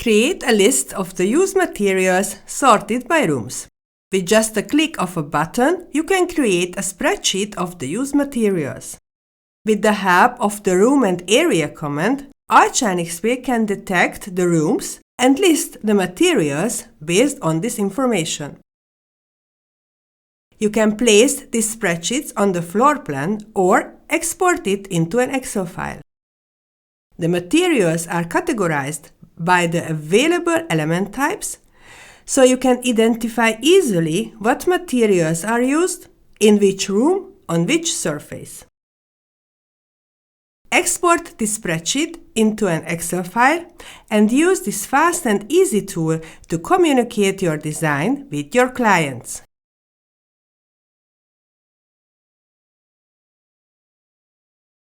Create a list of the used materials sorted by rooms. With just a click of a button, you can create a spreadsheet of the used materials. With the help of the room and area command, ARCHLine.XP can detect the rooms and list the materials based on this information. You can place these spreadsheets on the floor plan or export it into an Excel file. The materials are categorized by the available element types, so you can identify easily what materials are used, in which room, on which surface. Export this spreadsheet into an Excel file and use this fast and easy tool to communicate your design with your clients.